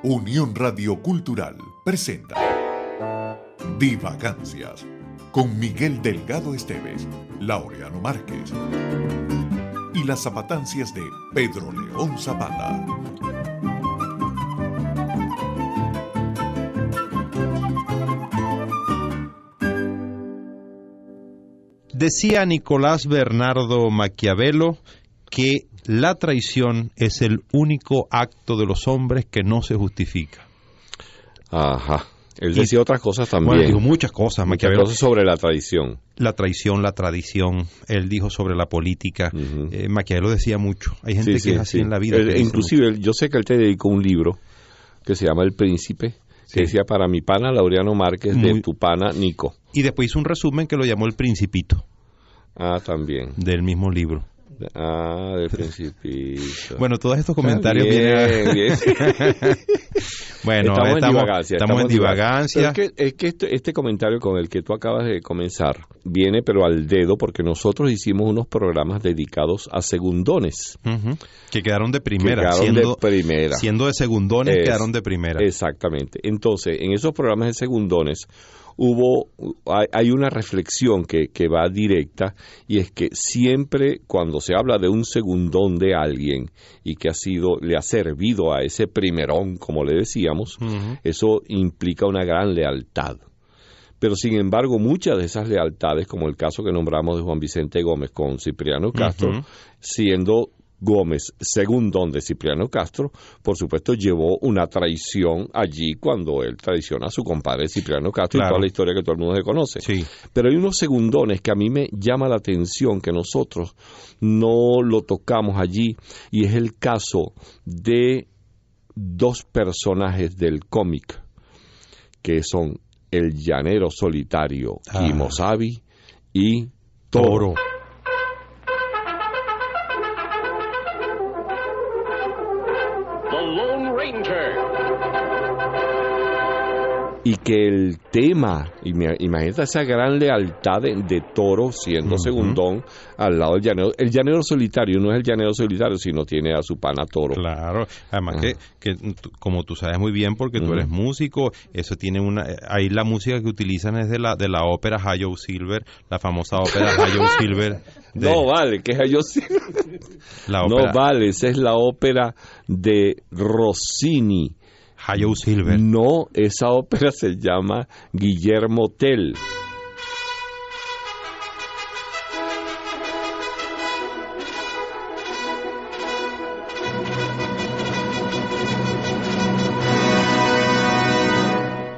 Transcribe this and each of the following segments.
Unión Radio Cultural presenta Divagancias con Miguel Delgado Esteves, Laureano Márquez y las zapatancias de Pedro León Zapata. Decía Nicolás Bernardo Maquiavelo que la traición es el único acto de los hombres que no se justifica. Ajá. Él decía otras cosas también. Bueno, dijo muchas cosas, Maquiavelo. Muchas cosas sobre la traición. La traición, la tradición. Él dijo sobre la política. Maquiavelo decía mucho. Hay gente que es así en la vida. Inclusive, yo sé que él te dedicó un libro que se llama El Príncipe, que decía para mi pana Laureano Márquez, de tu pana Nico. Y después hizo un resumen que lo llamó El Principito. Ah, también. Del mismo libro. Ah, del Principito. Bueno, todos estos comentarios vienen. Bueno, estamos en divagancia. Es que este comentario con el que tú acabas de comenzar viene pero al dedo, porque nosotros hicimos unos programas dedicados a segundones. Que quedaron de primera. Siendo de segundones, quedaron de primera. Exactamente. Entonces, en esos programas de segundones hay una reflexión que va directa, y es que siempre cuando se habla de un segundón de alguien y que le ha servido a ese primerón, como le decíamos, eso implica una gran lealtad. Pero sin embargo, muchas de esas lealtades, como el caso que nombramos de Juan Vicente Gómez con Cipriano Castro, siendo Gómez segundón de Cipriano Castro, por supuesto llevó una traición allí cuando él traiciona a su compadre Cipriano Castro, claro, y toda la historia que todo el mundo se conoce. Sí. Pero hay unos segundones que a mí me llama la atención que nosotros no lo tocamos allí, y es el caso de dos personajes del cómic que son el llanero solitario Kimosabi y Toro. Y que el tema, imagínate esa gran lealtad de Toro siendo segundón al lado del llanero. El llanero solitario no es el llanero solitario, sino tiene a su pana Toro. Claro, además que como tú sabes muy bien, porque tú eres músico, eso tiene ahí la música que utilizan es de la ópera Hayo Silver, la famosa ópera Hayo Silver. No vale, que Hayo Silver. No vale, esa es la ópera de Rossini. Hayo Silver. No, esa ópera se llama Guillermo Tell.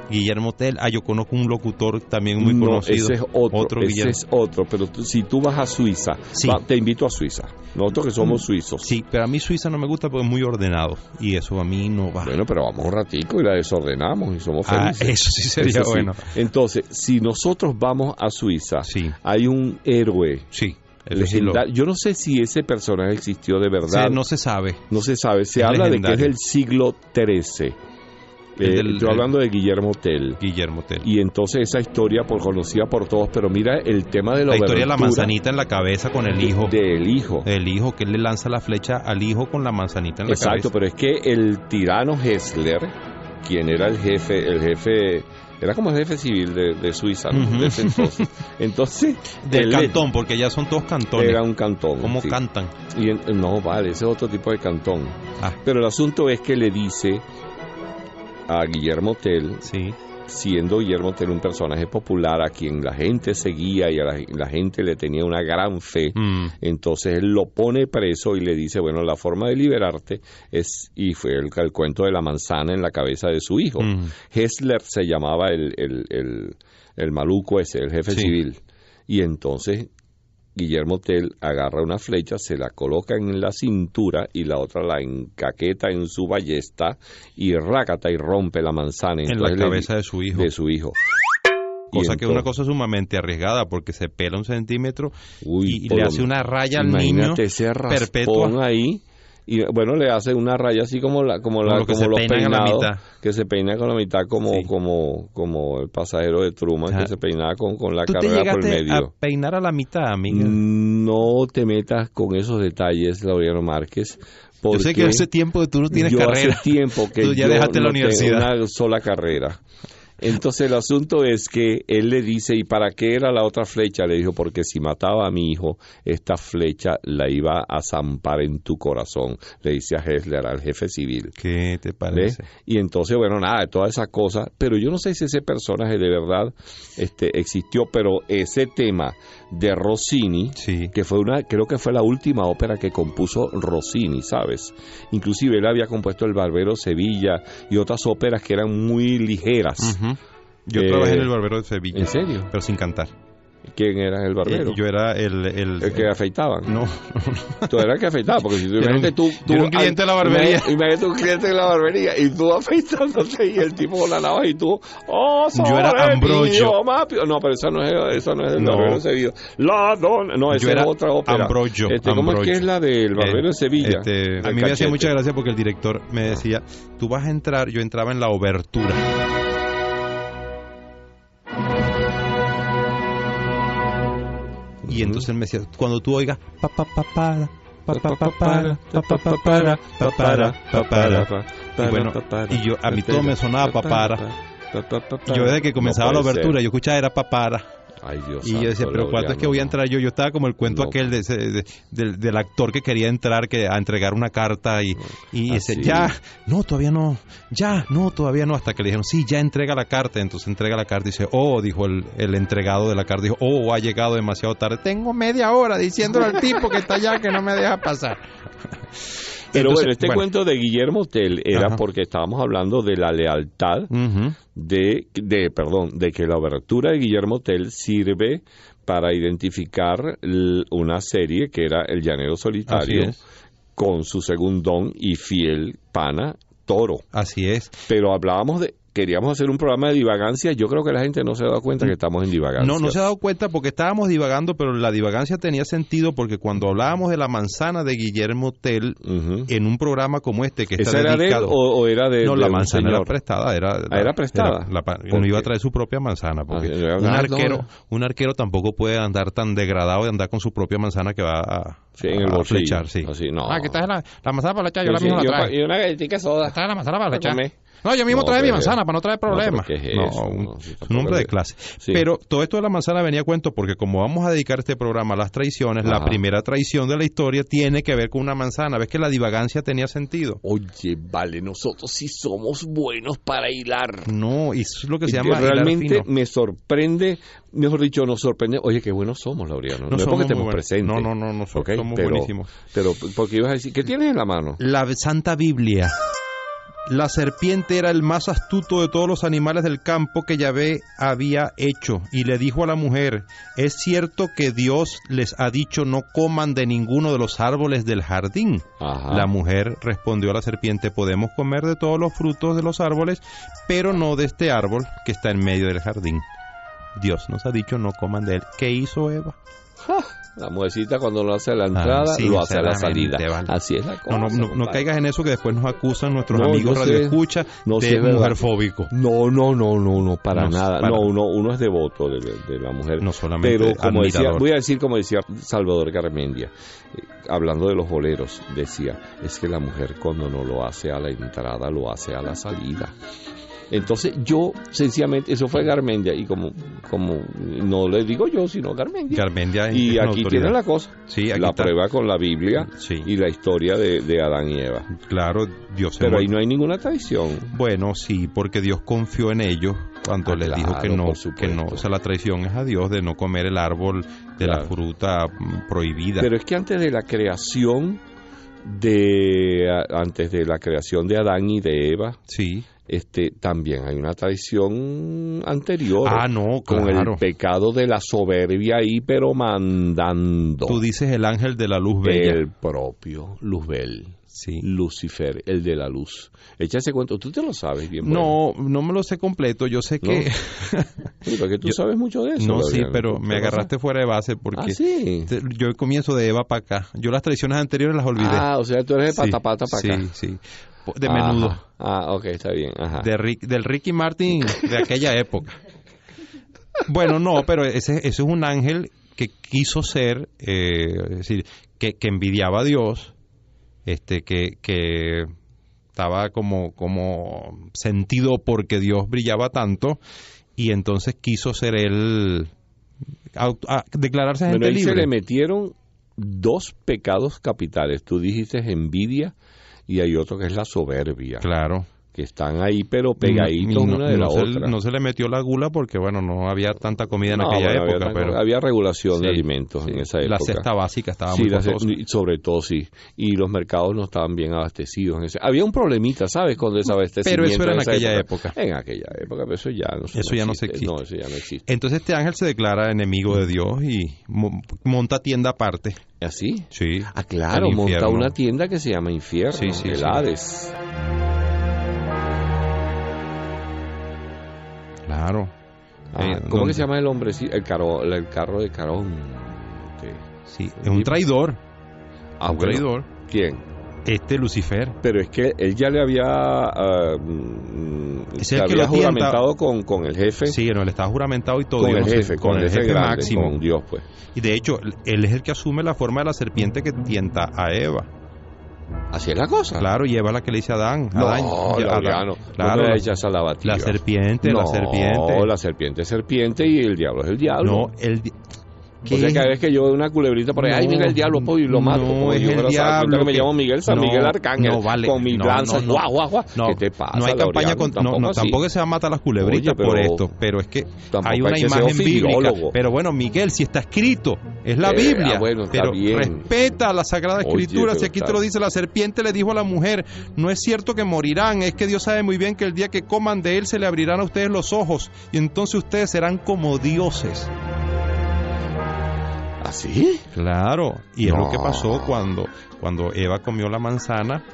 Guillermo Tell, yo conozco un locutor también muy conocido. Ese es otro, pero si tú vas a Suiza, te invito a Suiza. Nosotros que somos suizos. Sí, pero a mí Suiza no me gusta porque es muy ordenado, y eso a mí no va. Bueno, pero vamos un ratico y la desordenamos y somos felices. Eso sí sería bueno. Entonces, si nosotros vamos a Suiza, hay un héroe. Sí. Yo no sé si ese personaje existió de verdad. No se sabe. No se sabe. Se habla de que es del siglo XIII. Estoy hablando de Guillermo Tell. Y entonces esa historia conocida por todos, pero mira el tema de la historia de la manzanita en la cabeza con el hijo. Del hijo. El hijo, que él le lanza la flecha al hijo con la manzanita en la cabeza. Exacto, pero es que el tirano Hessler, quien era el jefe era como el jefe civil de Suiza, ¿no? De ese entonces del cantón, porque ya son todos cantones. Era un cantón. ¿Cómo cantan? No, vale, ese es otro tipo de cantón. Pero el asunto es que le dice a Guillermo Tell, siendo Guillermo Tell un personaje popular a quien la gente seguía y a la gente le tenía una gran fe, entonces él lo pone preso y le dice, bueno, la forma de liberarte y fue el cuento de la manzana en la cabeza de su hijo. Hessler se llamaba el maluco ese, el jefe civil, y entonces Guillermo Tell agarra una flecha, se la coloca en la cintura y la otra la encaqueta en su ballesta y rácata y rompe la manzana en la cabeza de su hijo. Cosa que es una cosa sumamente arriesgada, porque se pela 1 centímetro y le hace una raya al niño perpetua ahí. Y bueno, le hace una raya así como los peinados, que se peina con la mitad como el pasajero de Truman, que se peinaba con la carrera por medio. ¿A peinar a la mitad, amiga? No te metas con esos detalles, Laureano Márquez, Yo sé que hace tiempo que tú no tienes carrera. Hace tiempo que tú ya yo dejaste la no universidad. tengo una sola carrera. Entonces el asunto es que él le dice, ¿y para qué era la otra flecha? Le dijo, porque si mataba a mi hijo, esta flecha la iba a zampar en tu corazón. Le dice a Hessler, al jefe civil. ¿Qué te parece? Y entonces, bueno, nada, todas esas cosas. Pero yo no sé si ese personaje de verdad existió, pero ese tema de Rossini, sí, que fue creo que fue la última ópera que compuso Rossini, ¿sabes? Inclusive él había compuesto El Barbero de Sevilla y otras óperas que eran muy ligeras. Uh-huh. Yo trabajé en El Barbero de Sevilla. ¿En serio? Pero sin cantar. ¿Quién era el barbero? Yo era el que afeitaban. No. Tú eras el que afeitaba, porque si tú imagínate tú era un cliente de la barbería. Imagínate un cliente de la barbería y tú afeitándote y el tipo con la navaja y tú, yo era Ambrogio. No, pero esa no es el Barbero de Sevilla. La dona, no, esa es otra ópera. Ambrogio. ¿Cómo es que es la del Barbero de Sevilla? A mí me hacía mucha gracia porque el director me decía, tú vas a entrar, yo entraba en la obertura. Y entonces él me decía, cuando tú oigas y bueno, y yo a mí todo me sonaba papara. Y yo desde que comenzaba la obertura, yo escuchaba era papara. Ay, Dios y yo decía, pero ¿cuánto es que voy a entrar yo? Yo estaba como el cuento aquel del actor que quería entrar a entregar una carta y dice, todavía no, hasta que le dijeron, sí, ya entrega la carta. Entonces entrega la carta y dice, dijo el entregado de la carta, dijo, ha llegado demasiado tarde, tengo media hora diciéndole al tipo que está allá que no me deja pasar. Pero entonces, cuento de Guillermo Tell era porque estábamos hablando de la lealtad de que la obertura de Guillermo Tell sirve para identificar una serie que era El Llanero Solitario con su segundón y fiel pana Toro. Así es. Pero queríamos hacer un programa de divagancia. Yo creo que la gente no se ha dado cuenta que estamos en divagancia. No se ha dado cuenta porque estábamos divagando, pero la divagancia tenía sentido porque cuando hablábamos de la manzana de Guillermo Tell en un programa como este que está dedicado... ¿Era de él o era de No, de la un manzana señor? era prestada. ¿Era prestada? No iba a traer su propia manzana porque un arquero tampoco puede andar tan degradado de andar con su propia manzana que va a flechar. Sí. Así, no. ¿Qué tal la manzana para flechar? Yo la misma la traigo. Y una galletita soda. ¿Está la manzana para flechar? No, yo mismo traje mi manzana para no traer problemas. Un hombre de clase. Sí. Pero todo esto de la manzana venía a cuento porque como vamos a dedicar este programa a las traiciones, la primera traición de la historia tiene que ver con una manzana. ¿Ves que la divagancia tenía sentido? Oye, vale, nosotros sí somos buenos para hilar. No, eso es lo que se llama realmente hilar fino. Me sorprende, mejor dicho, nos sorprende. Oye, qué buenos somos, Laureano. No es porque estemos presentes. No, somos buenísimos. Pero, porque ibas a decir, ¿qué tienes en la mano? La Santa Biblia. La serpiente era el más astuto de todos los animales del campo que Yahvé había hecho, y le dijo a la mujer, ¿es cierto que Dios les ha dicho no coman de ninguno de los árboles del jardín? La mujer respondió a la serpiente, podemos comer de todos los frutos de los árboles, pero no de este árbol que está en medio del jardín. Dios nos ha dicho no coman de él. ¿Qué hizo Eva? La mujercita cuando lo hace a la entrada, lo hace a la salida. Vale. Así es la cosa. No caigas en eso que después nos acusan nuestros amigos radioescucha de mujerfóbico. No, para nada. Uno es devoto de la mujer. No solamente pero como decía, voy a decir como decía Salvador Garmendia, hablando de los boleros, decía, es que la mujer cuando no lo hace a la entrada, lo hace a la salida. Entonces yo, sencillamente, eso fue Garmendia, y como no le digo yo, sino Garmendia. Y aquí tiene la cosa, la prueba con la Biblia y la historia de Adán y Eva. Claro, Dios. Pero ahí no hay ninguna traición. Bueno, sí, porque Dios confió en ellos cuando les dijo que no. O sea, la traición es a Dios de no comer el árbol de la fruta prohibida. Pero es que antes de la creación de Adán y de Eva, también hay una traición anterior. Con el pecado de la soberbia ahí, pero mandando. Tú dices el ángel de la luz bella. El propio Luzbel. Sí. Lucifer, el de la luz. Echa ese cuento, tú te lo sabes bien. No me lo sé completo, yo sé que... porque tú sabes mucho de eso. No, sí, pero me agarraste fuera de base porque yo comienzo de Eva para acá. Yo las traiciones anteriores las olvidé. O sea, tú eres de patapata para acá. Sí. De menudo. Ok, está bien. Del Ricky Martin de aquella época. Bueno, no, pero ese es un ángel que quiso ser, es decir, que envidiaba a Dios que estaba como sentido porque Dios brillaba tanto, y entonces quiso ser él, declararse gente Bueno, ahí libre. se le metieron 2 pecados capitales. Tú dijiste envidia y hay otro que es la soberbia. Claro. Que están ahí pero pegaditos una de la otra. No se le metió la gula porque, bueno, no había tanta comida en aquella época. Pero había regulación sí, de alimentos en esa época. La cesta básica estaba sí, muy costosa. sobre todo sí. Y los mercados no estaban bien abastecidos. Había un problemita, ¿sabes? Con desabastecimiento. Pero eso era en aquella época. En aquella época, pero eso ya no existe. No, eso ya no existe. Entonces este ángel se declara enemigo de Dios y monta tienda aparte. ¿Así? Sí. Ah, claro, monta una tienda que se llama Infierno, el Hades. Claro. ¿Cómo que se llama el hombre? Sí, el carro de Carón. Sí, es un traidor. Un traidor. ¿Quién? Lucifer. Pero es que él ya le había juramentado con el jefe. Sí, no, él estaba juramentado y todo. Con el jefe grande, máximo. Con Dios, pues. Y de hecho, él es el que asume la forma de la serpiente que tienta a Eva. Así es la cosa. Claro, y Eva es la que le dice a Adán. No, Adán. Claro, no esa lavativa. La serpiente. No, la serpiente es serpiente y el diablo es el diablo. No, o sea, cada vez que yo veo una culebrita por ahí, ay, mira el diablo, y lo mato. No, es el diablo. Que me llamo Miguel, San Miguel Arcángel, con mi lanza. Guau. ¿Qué te pasa? No hay campaña tampoco se va a matar las culebritas. Oye, por esto, pero es que hay una imagen bíblica. Pero bueno, Miguel, si está escrito, es la Biblia. Bueno, pero bien. Respeta la Sagrada Escritura. Si aquí te lo dice, la serpiente le dijo a la mujer, no es cierto que morirán, es que Dios sabe muy bien que el día que coman de él se le abrirán a ustedes los ojos y entonces ustedes serán como dioses. ¿Así? Claro, y es lo que pasó cuando Eva comió la manzana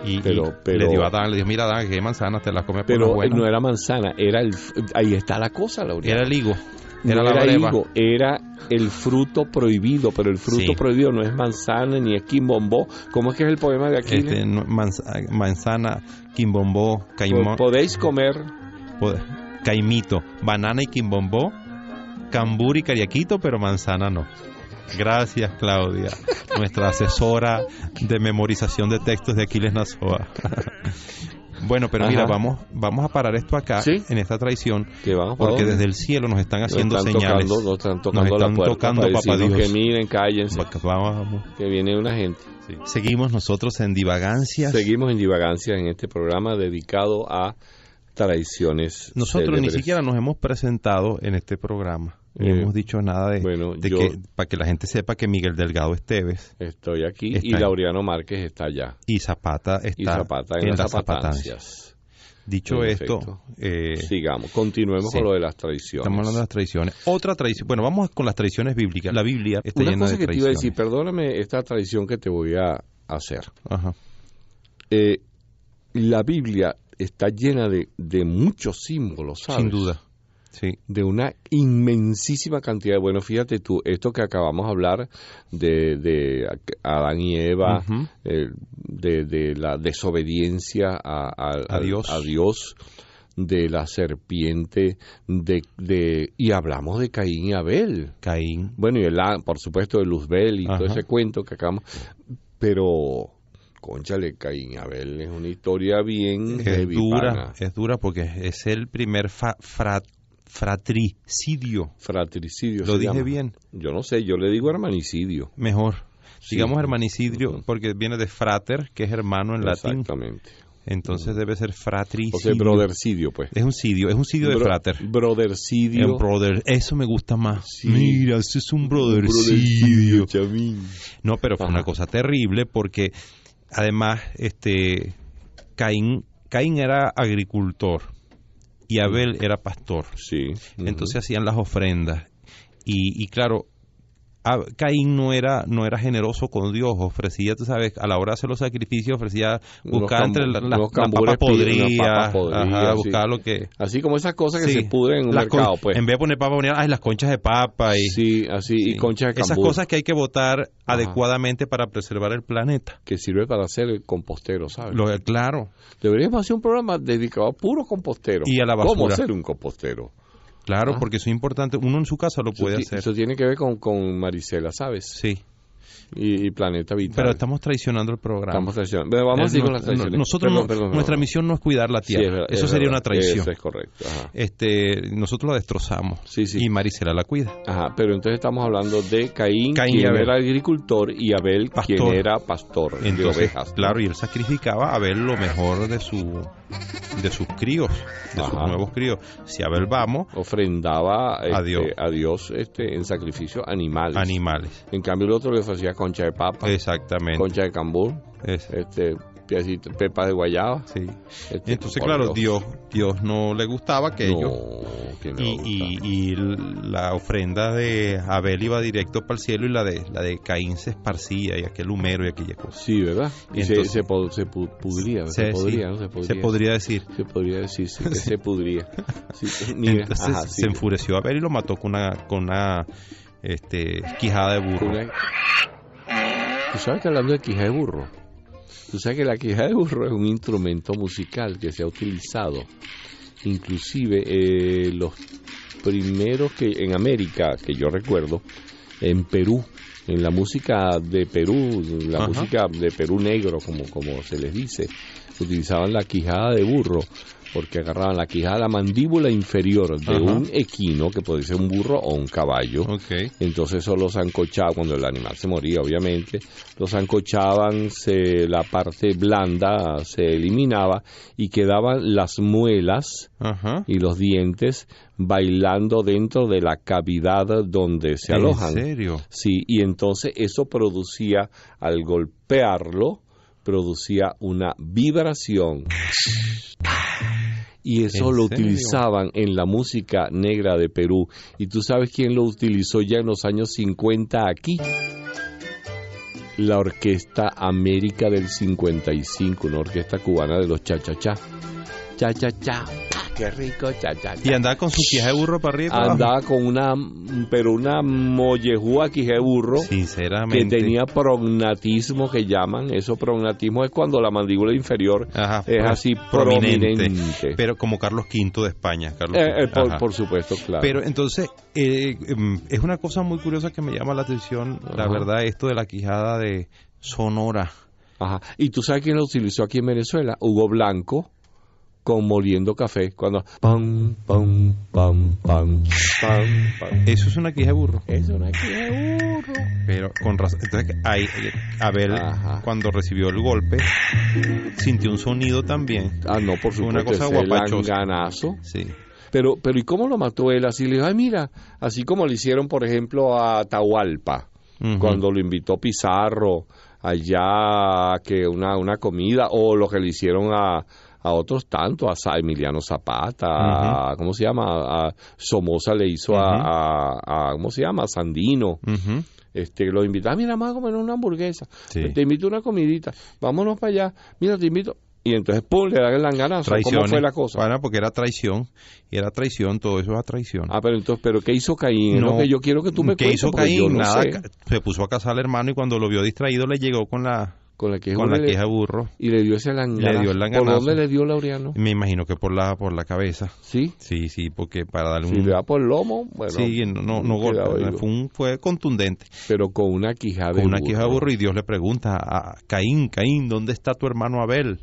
y le dio a Adán, le dijo, mira Adán, que manzana te la comes por pero buena. No era manzana, ahí está la cosa, Laureano. Era el higo. Era el fruto prohibido, pero el fruto prohibido no es manzana ni es quimbombó. ¿Cómo es que es el poema de aquí? Manzana, quimbombó, caimón. Podéis comer caimito, banana y quimbombó, cambur y cariaquito, pero manzana no. Gracias, Claudia, nuestra asesora de memorización de textos de Aquiles Nazoa. Bueno, pero mira, vamos a parar esto acá, en esta traición, porque desde el cielo nos están haciendo señales. Nos están tocando la puerta para Papá Dios. Que miren, cállense, vamos. Que viene una gente. Sí. Seguimos nosotros en Divagancias. Seguimos en Divagancias en este programa dedicado a traiciones. Nosotros célebres. Ni siquiera nos hemos presentado en este programa. No hemos dicho nada para que la gente sepa que Miguel Delgado Esteves. Estoy aquí y Laureano Márquez está allá. Y Zapata está en las zapatancias. Dicho esto, sigamos, continuemos con lo de las traiciones. Estamos hablando de las traiciones. Otra traición, bueno, vamos con las traiciones bíblicas. La Biblia está llena de traiciones. Una cosa que te iba a decir, perdóname esta traición que te voy a hacer. Ajá. La Biblia está llena de muchos símbolos, ¿sabes? Sin duda. Sí. De una inmensísima cantidad. Bueno, fíjate tú, esto que acabamos de hablar de Adán y Eva, de la desobediencia a Dios, de la serpiente, y hablamos de Caín y Abel. Bueno, y por supuesto de Luzbel y todo ese cuento que acabamos. Pero cónchale, Caín y Abel es una historia bien dura. Es dura porque es el primer fratricidio. ¿Lo dije llama? Bien? Yo no sé, yo le digo hermanicidio. Mejor. Digamos hermanicidio porque viene de frater, que es hermano en latín. Exactamente. Entonces debe ser fratricidio. O sea, brothercidio, pues. Es un cidio de frater. Brothercidio. Eso me gusta más. Sí. Mira, ese es un brothercidio. Chamín. No, pero fue una cosa terrible porque además Caín era agricultor y Abel era pastor. Sí. Entonces hacían las ofrendas y claro, Caín no era generoso con Dios, ofrecía, tú sabes, a la hora de hacer los sacrificios ofrecía buscar entre las papas podridas, buscar lo que... Así como esas cosas que se pudren en un mercado, pues. En vez de poner papa, ponían las conchas de papa y... Sí, así, y conchas de cambur. Esas cosas que hay que botar adecuadamente para preservar el planeta. Que sirve para hacer el compostero, ¿sabes? Claro. Deberíamos hacer un programa dedicado a puro compostero. Y a la basura. ¿Cómo hacer un compostero? Claro, porque eso es importante. Uno en su casa lo puede hacer. Eso tiene que ver con Marisela, ¿sabes? Sí. y Planeta Vital. Pero estamos traicionando el programa. Estamos traicionando. Pero vamos a seguir con las traiciones. Nosotros nuestra misión no es cuidar la tierra. Sí, eso sería una traición. Eso es correcto. Ajá. Nosotros la destrozamos. Sí. Y Marisela la cuida. Ajá, pero entonces estamos hablando de Caín y Abel. Era agricultor, y Abel, pastor. quien era pastor. Entonces, de ovejas. Claro, y él sacrificaba a Abel lo mejor de sus críos, de sus nuevos críos. Si Abel vamos, ofrendaba a Dios en sacrificio animales. En cambio el otro le ofrecía concha de papa. Exactamente. Concha de cambur. Pepas de guayaba. Sí. Entonces, claro, Dios no le gustaba que ellos. Y la ofrenda de Abel iba directo para el cielo, y la de Caín se esparcía, y aquel humero y aquella cosa. Sí, ¿verdad? Y entonces, se podría decir. Se podría decir, sí, que se pudría. Sí, mira, entonces se enfureció Abel y lo mató con una quijada de burro. ¿Tú sabes que hablando de quijada de burro? Tú sabes que la quijada de burro es un instrumento musical que se ha utilizado, inclusive los primeros que en América, que yo recuerdo, en Perú, en la música de Perú, música de Perú negro, como se les dice, utilizaban la quijada de burro, porque agarraban la quijada, la mandíbula inferior de un equino, que puede ser un burro o un caballo. Entonces eso lo sancochaba, cuando el animal se moría, obviamente, lo sancochaban, la parte blanda se eliminaba, y quedaban las muelas y los dientes bailando dentro de la cavidad donde se alojan. ¿En serio? Sí, y entonces eso producía, al golpearlo, producía una vibración. Y eso lo utilizaban en la música negra de Perú. ¿Y tú sabes quién lo utilizó ya en los años 50 aquí? La Orquesta América del 55, una orquesta cubana de los cha-cha-cha. Cha-cha-cha. Qué rico, cha-cha-cha. Y andaba con su quija de burro para arriba. Andaba con una mollejúa quija de burro. Sinceramente. Que tenía prognatismo, que llaman. Eso, prognatismo es cuando la mandíbula inferior es así prominente. Pero como Carlos V de España. Por supuesto, claro. Pero entonces, es una cosa muy curiosa que me llama la atención, la verdad, esto de la quijada de sonora. Ajá. ¿Y tú sabes quién lo utilizó aquí en Venezuela? Hugo Blanco. Con Moliendo Café, cuando pam, pam, pam, pam, pam, pam. Eso es una quija de burro. Es una quija de burro. Pero con razón. Entonces, Abel, cuando recibió el golpe, sintió un sonido también. No, por supuesto. Una cosa guapachosa. Langanazo. Sí. Pero ¿y cómo lo mató él? Así le dijo, mira, así como le hicieron, por ejemplo, a Atahualpa, cuando lo invitó Pizarro allá, que una comida, o lo que le hicieron a otros tantos, a Emiliano Zapata, ¿cómo se llama? A Somoza le hizo a ¿cómo se llama? A Sandino. Lo invitaba, mira, vamos a comer una hamburguesa. Te invito a una comidita, vámonos para allá, mira, te invito. Y entonces, pum, le dan el langanazo. ¿Cómo fue la cosa? Bueno, porque era traición, todo eso era traición. Pero ¿qué hizo Caín? No, que yo quiero que tú me cuentes. ¿Qué hizo Caín? Nada, sé. Se puso a cazar al hermano, y cuando lo vio distraído le llegó con la quija de burro. Y le dio ese langanazo. Le dio el langanazo. ¿Por dónde le dio, Laureano? Me imagino que por la cabeza. ¿Sí? Sí, porque para darle Si le da por el lomo, bueno. Sí, no golpe, fue contundente. Pero con una quija de burro. Con una quija de burro, y Dios le pregunta a Caín, ¿dónde está tu hermano Abel?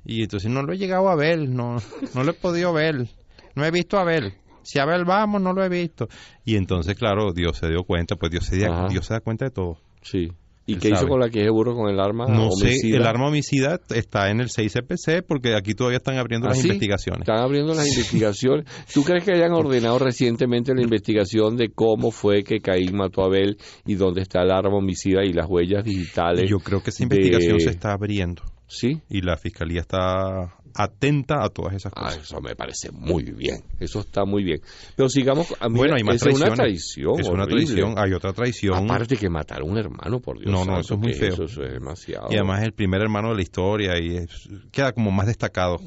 Y entonces no lo he llegado a ver, no lo he podido ver, no he visto a Abel. Si Abel vamos, no lo he visto. Y entonces, claro, Dios se dio cuenta, pues Dios se da cuenta de todo. Sí. ¿Y qué hizo con la quija de burro, con el arma homicida? No sé, el arma homicida está en el 6CPC, porque aquí todavía están abriendo las investigaciones. Están abriendo las investigaciones. ¿Tú crees que hayan ordenado recientemente la investigación de cómo fue que Caín mató a Abel y dónde está el arma homicida y las huellas digitales? Yo creo que esa investigación se está abriendo. ¿Sí? Y la Fiscalía está atenta a todas esas cosas. Eso me parece muy bien. Eso está muy bien. Pero sigamos. Bueno, hay más traiciones. Es una traición. Es una traición. Hay otra traición. Aparte que matar a un hermano, por Dios. No, eso es muy feo. Eso es demasiado. Y además es el primer hermano de la historia y queda como más destacado.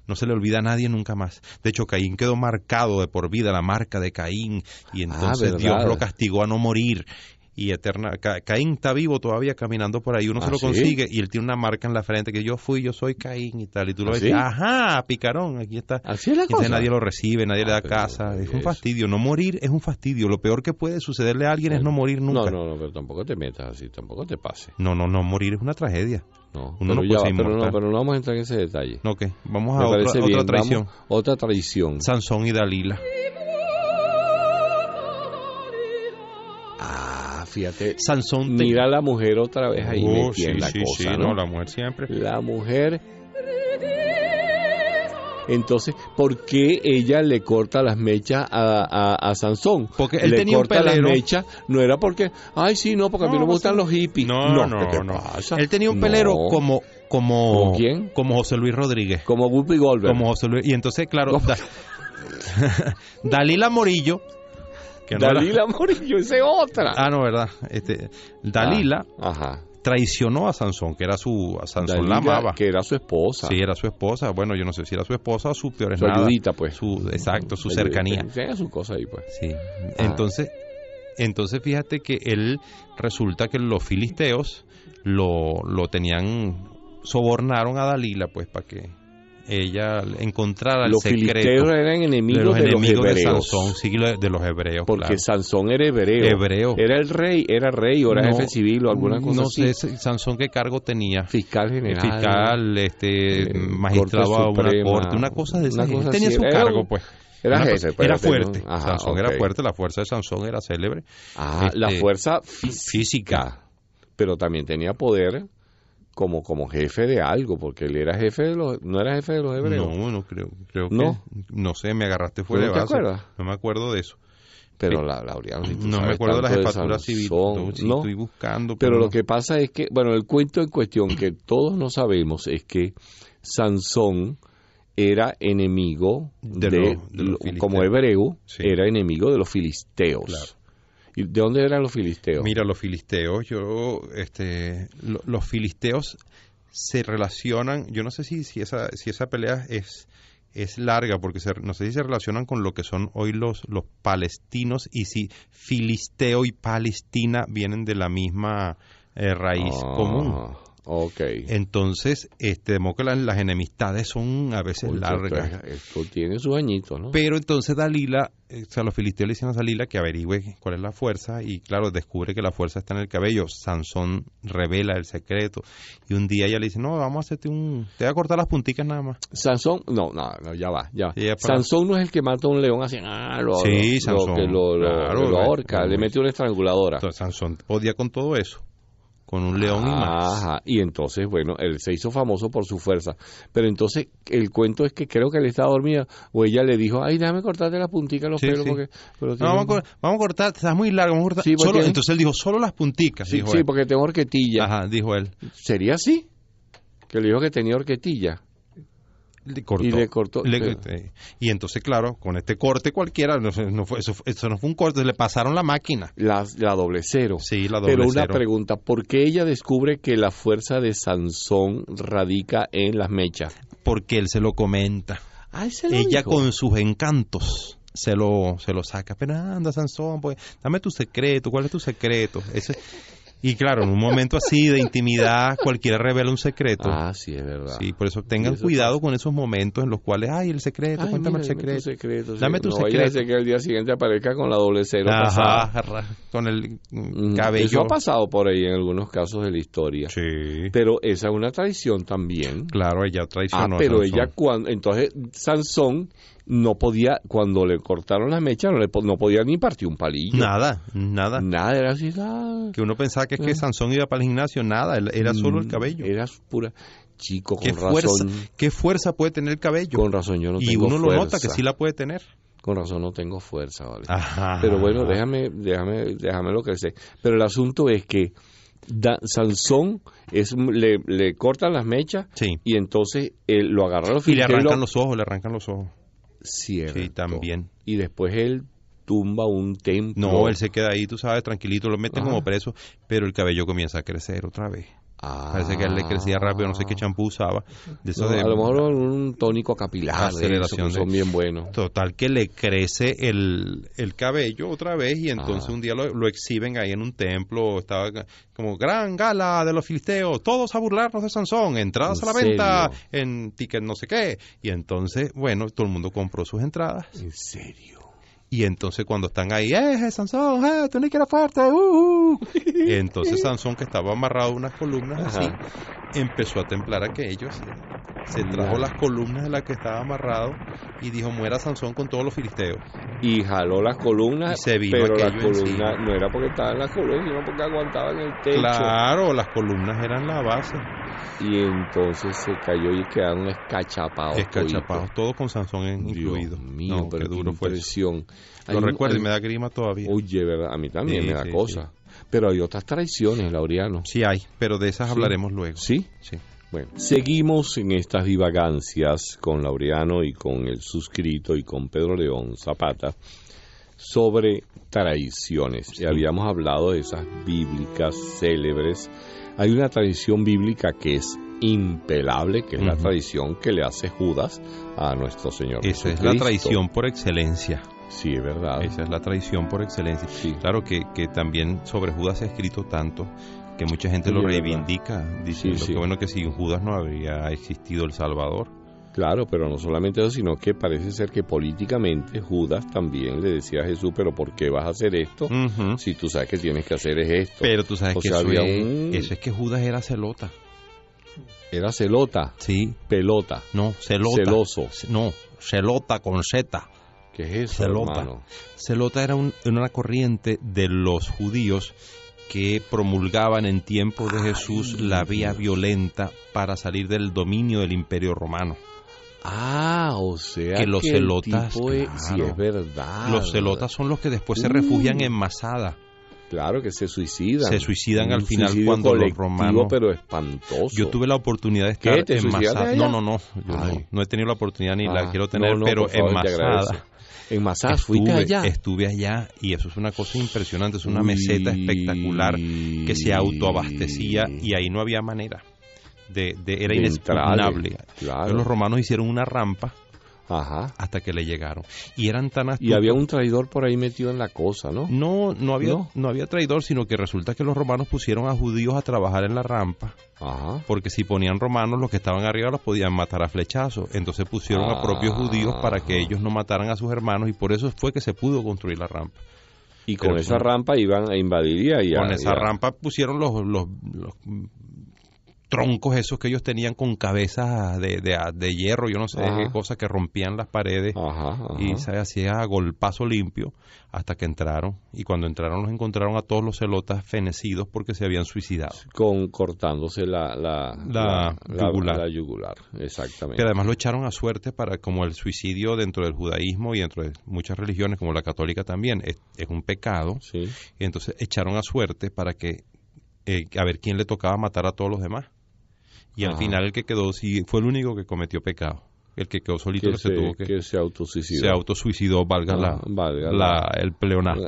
No se le olvida a nadie nunca más. De hecho, Caín quedó marcado de por vida, la marca de Caín. Y entonces Dios lo castigó a no morir. y eterna. Caín está vivo todavía caminando por ahí, uno se lo consigue y él tiene una marca en la frente que yo soy Caín y tal, y tú lo ves, ajá, picarón, aquí está. Así es la cosa. Entonces nadie lo recibe, nadie le da casa, es un fastidio, no morir es un fastidio, lo peor que puede sucederle a alguien es no morir nunca. No, pero tampoco te metas así, tampoco te pase. No, morir es una tragedia. No, uno no puede ser inmortal. Pero no vamos a entrar en ese detalle. No, ¿qué? Vamos a otra traición. Otra traición. Sansón y Dalila. Fíjate, Sansón mira a la mujer otra vez ahí metida en la cosa, sí, ¿no? La mujer siempre. La mujer. Entonces, ¿por qué ella le corta las mechas a Sansón? Porque él tenía un pelero. Las mechas, no era porque, porque a mí no me gustan los hippies. No. Pasa? Él tenía un pelero como ¿Como quién? Como José Luis Rodríguez. Como Whoopi Goldberg. Como José Luis. Y entonces, claro, Dalila Morillo. Dalila Morillo, esa es otra. No, ¿verdad? Dalila traicionó a Sansón, que era Sansón Dalila, la amaba. Que era su esposa. Sí, era su esposa. Bueno, yo no sé si era su esposa o su peor es su nada. ayudita, pues. Su cercanía. Tenía su cosa ahí, pues. Sí. Entonces fíjate que él resulta que los filisteos lo sobornaron a Dalila, pues, para que ella encontrara el secreto. Los filisteos eran enemigos de los hebreos. De Sansón, sí, de los hebreos. Porque claro. Sansón era hebreo. Era el rey, o era jefe civil o alguna cosa así. No sé, Sansón qué cargo tenía. Fiscal general. Magistrado a una corte, una cosa de esa. Él tenía su cargo, pues. Era jefe. Era fuerte. Sansón era fuerte, la fuerza de Sansón era célebre. La fuerza física. Pero también tenía poder como jefe de algo, porque él era no era jefe de los hebreos. No creo que no sé, me agarraste fuera de base. ¿No te acuerdas? No me acuerdo de eso. Pero Laureano, no me acuerdo de las jefaturas civiles. Estoy buscando. Pero lo que pasa es que, el cuento en cuestión que todos no sabemos es que Sansón era enemigo de los como hebreo, era enemigo de los filisteos. Claro. ¿Y de dónde eran los filisteos? Mira, los filisteos, los filisteos se relacionan, yo no sé si esa pelea es larga, porque no sé si se relacionan con lo que son hoy los palestinos, y si filisteo y Palestina vienen de la misma raíz común. Okay. Entonces, de que las enemistades son a veces largas. Esto tiene sus añitos, ¿no? Pero entonces Dalila, los filisteos le dicen a Dalila que averigüe cuál es la fuerza, y claro, descubre que la fuerza está en el cabello. Sansón revela el secreto, y un día ella le dice, no, vamos a hacerte te voy a cortar las punticas nada más. Sansón, no, ya va. Sansón no es el que mata a un león así, Sansón, lo ahorca, le mete una estranguladora. Entonces, Sansón podía con todo eso, con un león y más. Y entonces, él se hizo famoso por su fuerza. Pero entonces, el cuento es que creo que él estaba dormida, o ella le dijo, déjame cortarte la puntica los pelos. Sí. Porque vamos a cortar, estás muy largo, vamos a cortar. Sí, entonces él dijo, solo las punticas. Sí, porque tengo horquetilla. Dijo él. ¿Sería así? Que le dijo que tenía horquetilla. Le cortó. Y entonces, claro, con este corte cualquiera, eso no fue un corte, le pasaron la máquina. La doble cero. Sí, la doble cero. Pero una pregunta, ¿por qué ella descubre que la fuerza de Sansón radica en las mechas? Porque él se lo comenta. Ella dijo. Con sus encantos se lo saca. Pero anda, Sansón, pues, dame tu secreto. ¿Cuál es tu secreto? Y claro, en un momento así de intimidad, cualquiera revela un secreto. Sí, es verdad. Sí, por eso tengan cuidado con esos momentos en los cuales, el secreto, cuéntame el secreto. Dame tu secreto. Vaya a ser que el día siguiente aparezca con la doble cero pasada. Con el cabello. Eso ha pasado por ahí en algunos casos de la historia. Sí. Pero esa es una traición también. Claro, ella traicionó pero a Sansón. Entonces Sansón no podía, cuando le cortaron las mechas, no podía ni partir un palillo. Nada, era así. Que uno pensaba que Sansón iba para el gimnasio, nada, era solo el cabello. Era pura... Chico, con razón. ¿Qué fuerza puede tener el cabello? Con razón, yo no tengo fuerza. Y uno lo nota que sí la puede tener. Con razón, no tengo fuerza, ¿vale? Pero bueno, déjame lo que sé. Pero el asunto es que Sansón le cortan las mechas, y entonces lo agarra a los filisteos. Y le arrancan los ojos. Cierto. Sí, también. Y después él tumba un templo. No, él se queda ahí, tú sabes, tranquilito, lo meten como preso, pero el cabello comienza a crecer otra vez. Parece que a él le crecía rápido, no sé qué champú usaba. De eso a lo mejor un tónico capilar, aceleración son bien buenos. Total, que le crece el cabello otra vez y entonces un día lo exhiben ahí en un templo. Estaba como gran gala de los filisteos, todos a burlarnos de Sansón, entradas a la venta en ticket no sé qué. Y entonces, bueno, todo el mundo compró sus entradas. ¿En serio? Y entonces cuando están ahí, Sansón, tú ni que eras fuerte, Entonces Sansón, que estaba amarrado a unas columnas así, empezó a templar aquello, se trajo las columnas de las que estaba amarrado y dijo, muera Sansón con todos los filisteos. Y jaló las columnas, y se vino pero la columna encima. No era porque estaban las columnas, sino porque aguantaban el techo. Claro, las columnas eran la base. Y entonces se cayó y quedaron escachapados. Escachapados, todo con Sansón incluido. Dios mío, no, pero qué duro fue impresión. eso. Lo recuerdo y me da grima todavía. Oye, ¿verdad? A mí también Sí, me da sí, cosa. sí. Pero hay otras traiciones, Laureano. Sí hay, pero de esas hablaremos luego. ¿Sí? Sí. Bueno, seguimos en estas divagancias con Laureano y con el suscrito y con Pedro León Zapata sobre traiciones. Sí. Y habíamos hablado de esas bíblicas célebres. Hay una tradición bíblica que es impelable, que es la tradición que le hace Judas a nuestro Señor Esa Jesucristo. es la traición por excelencia. Sí, es verdad. Esa es la traición por excelencia. Sí. Claro que también sobre Judas se ha escrito tanto que mucha gente lo reivindica, diciendo que bueno, que sin Judas no habría existido el Salvador. Claro, pero no solamente eso, sino que parece ser que políticamente Judas también le decía a Jesús, pero ¿por qué vas a hacer esto? Si tú sabes que tienes que hacer es esto. Pero tú sabes O que sea, eso es que Judas era celota. Era celota. Sí. Pelota. No, celota. Celoso. No, celota con Z. ¿Qué es eso, Celota. hermano? Celota era una corriente de los judíos que promulgaban en tiempos de Jesús la vía violenta para salir del dominio del Imperio Romano. O sea que los celotas, sí, es verdad. Los celotas son los que después se refugian en Masada. Claro, que se suicidan. Se suicidan al final suicidio cuando los colectivo, romanos... pero espantoso. Yo tuve la oportunidad de estar ¿Qué? ¿Te en suicidaste Masada. allá? No. Yo no he tenido la oportunidad ni la quiero tener, no, pero por favor, en te Masada... agradezco. En Masada, ¿fuiste allá? Estuve allá y eso es una cosa impresionante. Es una meseta espectacular que se autoabastecía y ahí no había manera. Era inexpugnable. Claro. Los romanos hicieron una rampa Ajá. hasta que le llegaron. Y eran tan astutos. Y había un traidor por ahí metido en la cosa, ¿no? No había traidor, sino que resulta que los romanos pusieron a judíos a trabajar en la rampa. Ajá. Porque si ponían romanos, los que estaban arriba los podían matar a flechazos. Entonces pusieron a propios judíos para que ellos no mataran a sus hermanos y por eso fue que se pudo construir la rampa. Y con esa rampa iban a invadir y con esa rampa pusieron los troncos esos que ellos tenían con cabezas de hierro, yo no sé qué cosa, que rompían las paredes. Y se hacía a golpazo limpio hasta que entraron. Y cuando entraron los encontraron a todos los celotas fenecidos porque se habían suicidado. Cortándose la yugular. La yugular, exactamente. Pero además lo echaron a suerte para, como el suicidio dentro del judaísmo y dentro de muchas religiones, como la católica también, es un pecado. Sí. Y entonces echaron a suerte para que a ver quién le tocaba matar a todos los demás. Y al final el que quedó, sí, fue el único que cometió pecado. El que quedó solito que se autosuicidó. Se autosuicidó, valga el pleonasmo.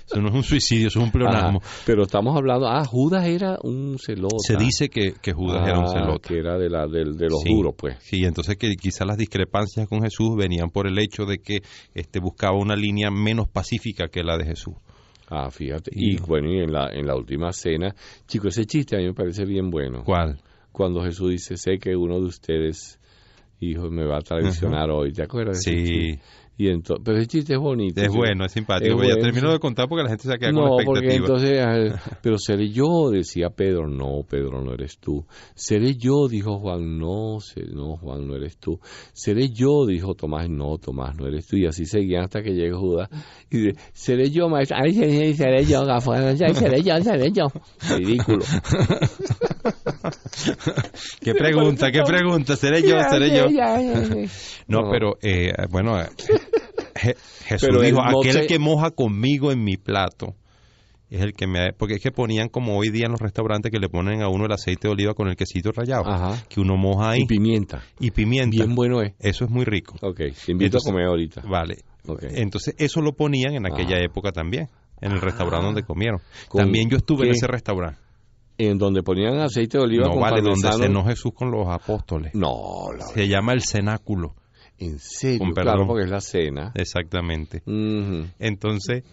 Eso no es un suicidio, eso es un pleonasmo. Pero estamos hablando, Judas era un celota. Se dice que Judas era un celota. Que era de los duros, pues. Sí, entonces que quizás las discrepancias con Jesús venían por el hecho de que buscaba una línea menos pacífica que la de Jesús. Fíjate. Y bueno, y en la última cena, chico, ese chiste a mí me parece bien bueno. ¿Cuál? Cuando Jesús dice, sé que uno de ustedes, hijos, me va a traicionar hoy. ¿Te acuerdas de ese chiste? Y entonces, pero ese chiste es bonito. Es bueno, es simpático. Ya termino de contar porque la gente se queda con la expectativa. Porque entonces, pero seré yo, decía Pedro. No, Pedro, no eres tú. Seré yo, dijo Juan. No, Juan, no eres tú. Seré yo, dijo Tomás. No, Tomás, no eres tú. Y así seguían hasta que llegó Judas. Y dice, seré yo, maestro. Ay, seré yo, gafón. Seré yo. Ridículo. ¿Qué pregunta? ¿Seré yo? No, pero, bueno... Jesús dijo, aquel que moja conmigo en mi plato es el que porque es que ponían como hoy día en los restaurantes que le ponen a uno el aceite de oliva con el quesito rallado, que uno moja ahí. Y pimienta. Bien bueno es. Eso es muy rico. Ok, te invito a comer ahorita. Vale. Okay. Entonces eso lo ponían en aquella época también. en el restaurante donde comieron. También yo estuve en ese restaurante. En donde ponían aceite de oliva no, con vale, parmesano. donde cenó Jesús con los apóstoles. No, se llama el cenáculo. ¿En serio? Claro, porque es la cena. Exactamente. Uh-huh. Entonces...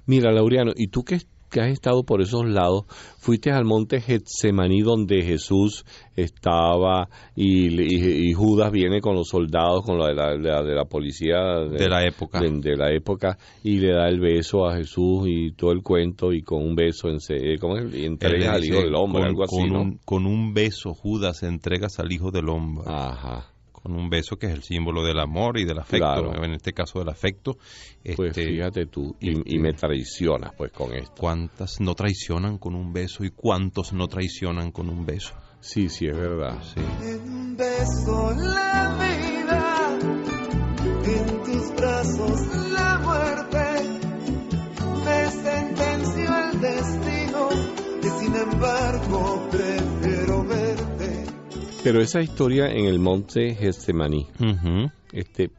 Mira, Laureano, ¿y tú que has estado por esos lados, fuiste al monte Getsemaní donde Jesús estaba y Judas viene con los soldados, con la de la policía de la época, de la época, y le da el beso a Jesús y todo el cuento, y con un beso entregas al Hijo del Hombre, algo así, ¿no? Con un beso Judas entregas al Hijo del Hombre. Ajá. Con un beso que es el símbolo del amor y del afecto, claro. En este caso del afecto. Pues fíjate tú, y me traicionas pues con esto. ¿Cuántas no traicionan con un beso y cuántos no traicionan con un beso? Sí, es verdad. Sí. En un beso la vida, en tus brazos la muerte, me sentenció el destino, que sin embargo prefiero verte. Pero esa historia en el monte Getsemaní, Uh-huh.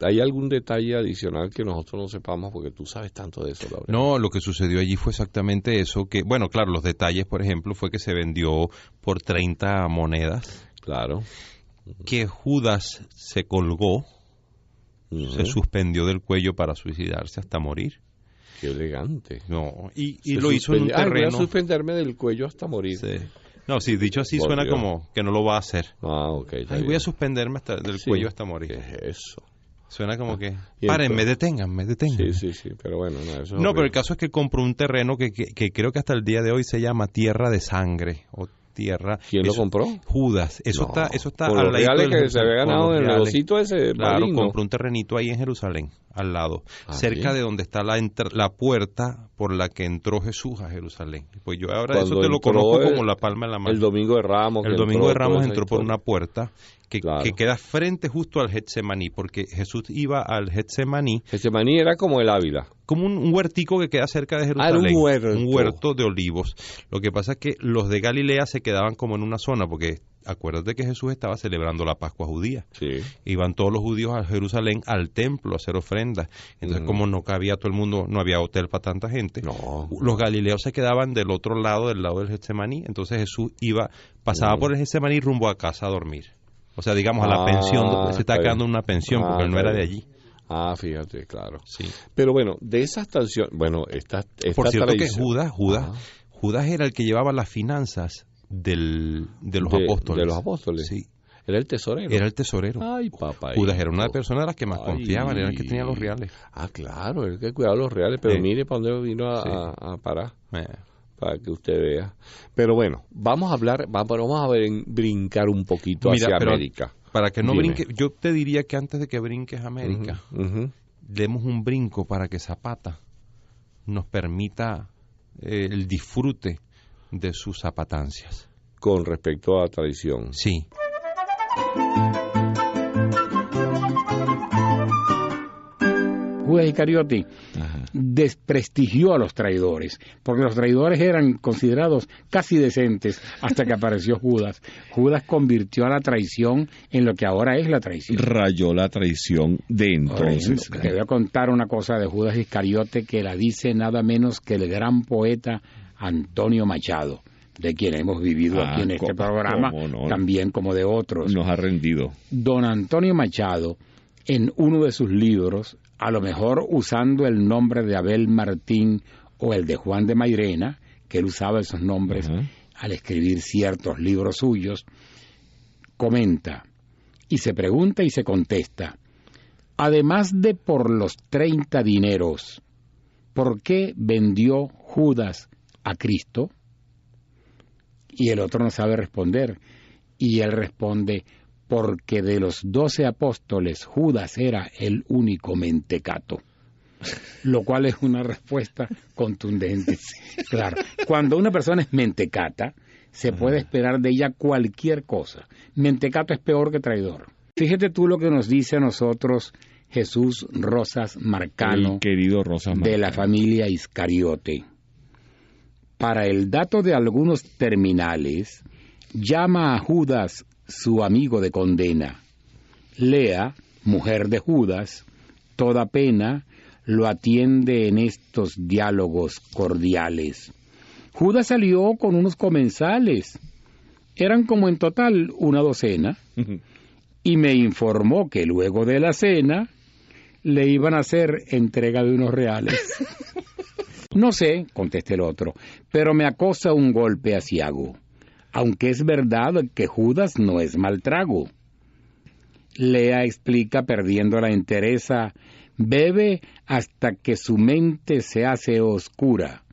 ¿Hay algún detalle adicional que nosotros no sepamos? Porque tú sabes tanto de eso, Laura. No, lo que sucedió allí fue exactamente eso, que, bueno, claro, los detalles, por ejemplo, fue que se vendió por 30 monedas. Claro. Que Judas se colgó, Uh-huh. se suspendió del cuello para suicidarse hasta morir. Qué elegante. No, y lo hizo en un terreno. Voy a suspenderme del cuello hasta morir. Sí. No, sí, dicho así suena como que no lo va a hacer. Ah, ok. Voy a suspenderme del cuello hasta morir. ¿Qué es eso? Suena como que... Párenme, deténganme. Sí, pero bueno. No, pero el caso es que compró un terreno que creo que hasta el día de hoy se llama Tierra de Sangre, o tierra... ¿Quién lo compró? Judas. Eso está por al los ladito reales que se había ganado en el negocito ese. Claro, maligno. compró un terrenito ahí en Jerusalén, al lado, cerca ¿sí? de donde está la puerta por la que entró Jesús a Jerusalén. Pues yo ahora Cuando eso te lo conozco como la palma de la mano. El Domingo de Ramos. El Domingo de Ramos entró por una puerta claro. que queda frente justo al Getsemaní, porque Jesús iba al Getsemaní. Getsemaní era como el Ávila. Como un huertico que queda cerca de Jerusalén. Era un huerto. Un huerto de olivos. Lo que pasa es que los de Galilea se quedaban como en una zona, porque acuérdate que Jesús estaba celebrando la Pascua judía. Sí. Iban todos los judíos a Jerusalén, al templo, a hacer ofrendas. Entonces, como no cabía todo el mundo, no había hotel para tanta gente, los galileos se quedaban del otro lado, del lado del Getsemaní. Entonces Jesús pasaba por el Getsemaní rumbo a casa a dormir. O sea, digamos, a la pensión, se está quedando en una pensión, porque él no era de allí. Ah, fíjate, claro. Sí. Pero bueno, de esas tradiciones, bueno, esta por cierto tradición, que Judas era el que llevaba las finanzas de los apóstoles. De los apóstoles. Sí. Era el tesorero. Era el tesorero. Ay, papá. Judas era una de las personas a las que más confiaban, era el que tenía los reales. Ah, claro, el que cuidaba los reales, pero mire para dónde vino a parar. Para que usted vea. Pero bueno, vamos a brincar un poquito hacia América. Para que no brinque, yo te diría que antes de que brinques a América, demos un brinco para que Zapata nos permita el disfrute de sus zapatancias. Con respecto a la tradición. Sí. Judas Iscariote desprestigió a los traidores, porque los traidores eran considerados casi decentes hasta que apareció Judas. Judas convirtió a la traición en lo que ahora es la traición. Rayó la traición de entonces. Bueno, te voy a contar una cosa de Judas Iscariote que la dice nada menos que el gran poeta Antonio Machado, de quien hemos vivido aquí en este programa, también como de otros. Nos ha rendido. Don Antonio Machado, en uno de sus libros, a lo mejor usando el nombre de Abel Martín o el de Juan de Mairena, que él usaba esos nombres al escribir ciertos libros suyos, comenta y se pregunta y se contesta, además de por los 30 dineros, ¿por qué vendió Judas a Cristo? Y el otro no sabe responder, y él responde, porque de los 12 apóstoles Judas era el único mentecato, lo cual es una respuesta contundente. Claro, cuando una persona es mentecata, se puede esperar de ella cualquier cosa. Mentecato es peor que traidor. Fíjate tú lo que nos dice a nosotros Jesús Rosas Marcano, el querido Rosas Marcano, de la familia Iscariote. Para el dato de algunos terminales, llama a Judas su amigo de condena. Lea, mujer de Judas, toda pena, lo atiende en estos diálogos cordiales. Judas salió con unos comensales, eran como en total una docena, y me informó que luego de la cena le iban a hacer entrega de unos reales. No sé, contesté el otro, pero me acosa un golpe aciago, aunque es verdad que Judas no es mal trago. Lea explica perdiendo la entereza, bebe hasta que su mente se hace oscura